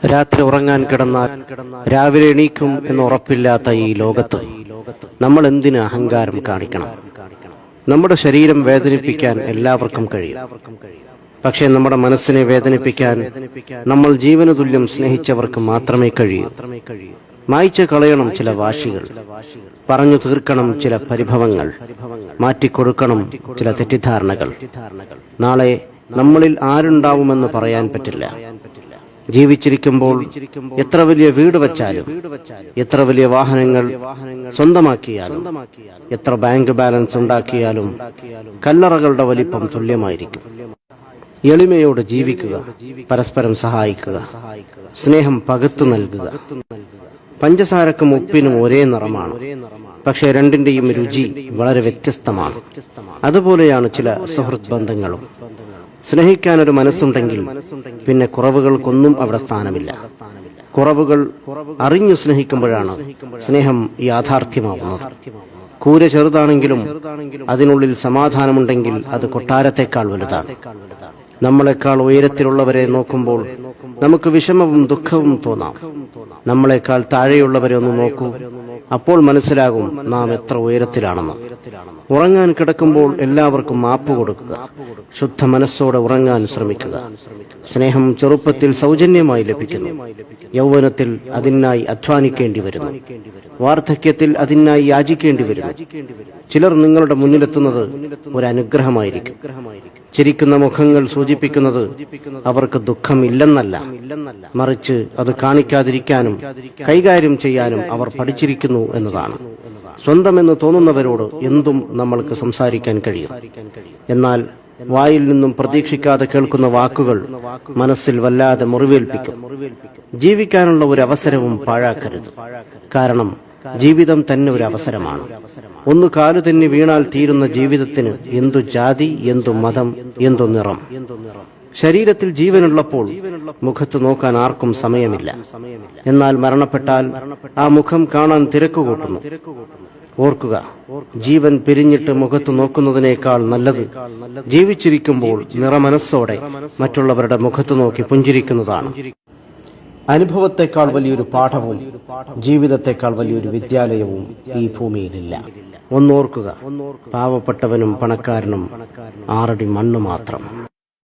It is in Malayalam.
രാത്രി ഉറങ്ങാൻ കിടന്നാൽ രാവിലെ എണീക്കും എന്ന് ഉറപ്പില്ലാത്ത ഈ ലോകത്ത് നമ്മൾ എന്തിന് അഹങ്കാരം കാണിക്കണം? നമ്മുടെ ശരീരം വേദനിപ്പിക്കാൻ എല്ലാവർക്കും കഴിയും. പക്ഷേ നമ്മുടെ മനസ്സിനെ വേദനിപ്പിക്കാൻ നമ്മൾ ജീവന തുല്യം സ്നേഹിച്ചവർക്ക് മാത്രമേ കഴിയൂ. മായ്ച്ചു കളയണം ചില വാശികൾ, പറഞ്ഞു തീർക്കണം ചില പരിഭവങ്ങൾ, മാറ്റിക്കൊടുക്കണം ചില തെറ്റിദ്ധാരണകൾ. നാളെ നമ്മളിൽ ആരുണ്ടാവുമെന്ന് പറയാൻ പറ്റില്ല. ജീവിച്ചിരിക്കുമ്പോൾ എത്ര വലിയ വീട് വച്ചാലും, എത്ര വലിയ വാഹനങ്ങൾ സ്വന്തമാക്കിയാലും, എത്ര ബാങ്ക് ബാലൻസ് ഉണ്ടാക്കിയാലും കല്ലറകളുടെ വലിപ്പം തുല്യമായിരിക്കും. എളിമയോട് ജീവിക്കുക, പരസ്പരം സഹായിക്കുക, സ്നേഹം പകുത്തു നൽകുക. പഞ്ചസാരക്കും ഉപ്പിനും ഒരേ നിറമാണ്, പക്ഷേ രണ്ടിന്റെയും രുചി വളരെ വ്യത്യസ്തമാണ്. അതുപോലെയാണ് ചില സുഹൃത്ത് ബന്ധങ്ങളും. സ്നേഹിക്കാനൊരു മനസ്സുണ്ടെങ്കിൽ പിന്നെ കുറവുകൾക്കൊന്നും അവിടെ സ്ഥാനമില്ല. കുറവുകൾ അറിഞ്ഞു സ്നേഹിക്കുമ്പോഴാണ് സ്നേഹം യാഥാർത്ഥ്യമാവുന്നത്. കൂര ചെറുതാണെങ്കിലും അതിനുള്ളിൽ സമാധാനമുണ്ടെങ്കിൽ അത് കൊട്ടാരത്തെക്കാൾ വലുതാണ്. നമ്മളെക്കാൾ ഉയരത്തിലുള്ളവരെ നോക്കുമ്പോൾ നമുക്ക് വിഷമവും ദുഃഖവും തോന്നാം. നമ്മളെക്കാൾ താഴെയുള്ളവരെ ഒന്ന് നോക്കൂ, അപ്പോൾ മനസ്സിലാകും നാം എത്ര ഉയരത്തിലാണെന്ന്. ഉറങ്ങാൻ കിടക്കുമ്പോൾ എല്ലാവർക്കും മാപ്പ് കൊടുക്കുക. ശുദ്ധ മനസ്സോടെ ഉറങ്ങാൻ ശ്രമിക്കുക. സ്നേഹം ചെറുപ്പത്തിൽ സൗജന്യമായി ലഭിക്കുന്നു. യൗവനത്തിൽ അതിനായി അധ്വാനിക്കേണ്ടി വരുന്നു. വാർദ്ധക്യത്തിൽ അതിനായി യാചിക്കേണ്ടി വരുന്നു. ചിലർ നിങ്ങളുടെ മുന്നിലെത്തുന്നത് ഒരു അനുഗ്രഹമായിരിക്കും. ചിരിക്കുന്ന മുഖങ്ങൾ സൂചിപ്പിക്കുന്നത് അവർക്ക് ദുഃഖമില്ലെന്നല്ല, മറിച്ച് അത് കാണിക്കാതിരിക്കാനും കൈകാര്യം ചെയ്യാനും അവർ പഠിച്ചിരിക്കുന്നു എന്നതാണ്. സ്വന്തമെന്ന് തോന്നുന്നവരോട് എന്തും നമ്മൾക്ക് സംസാരിക്കാൻ കഴിയും. എന്നാൽ വായിൽ നിന്നും പ്രതീക്ഷിക്കാതെ കേൾക്കുന്ന വാക്കുകൾ മനസ്സിൽ വല്ലാതെ മുറിവേൽപ്പിക്കും. ജീവിക്കാനുള്ള ഒരു അവസരവും പാഴാക്കരുത്. കാരണം ജീവിതം തന്നെ ഒരു അവസരമാണ്. ഒന്ന് കാലു തെന്നി വീണാൽ തീരുന്ന ജീവിതത്തിന് എന്തു ജാതി, എന്തു മതം, എന്തു നിറം. ശരീരത്തിൽ ജീവനുള്ളപ്പോൾ മുഖത്ത് നോക്കാൻ ആർക്കും സമയമില്ല. എന്നാൽ മരണപ്പെട്ടാൽ ആ മുഖം കാണാൻ തിരക്കുകൂട്ടുന്നു. ഓർക്കുക, ജീവൻ പിരിഞ്ഞിട്ട് മുഖത്ത് നോക്കുന്നതിനേക്കാൾ നല്ലത് ജീവിച്ചിരിക്കുമ്പോൾ നിറമനസ്സോടെ മറ്റുള്ളവരുടെ മുഖത്ത് നോക്കി പുഞ്ചിരിക്കുന്നതാണ്. അനുഭവത്തെക്കാൾ വലിയൊരു പാഠവും ജീവിതത്തെക്കാൾ വലിയൊരു വിദ്യാലയവും ഈ ഭൂമിയിലില്ല. ഒന്നോർക്കുക, പാവപ്പെട്ടവനും പണക്കാരനും 6 അടി മണ്ണ് മാത്രം.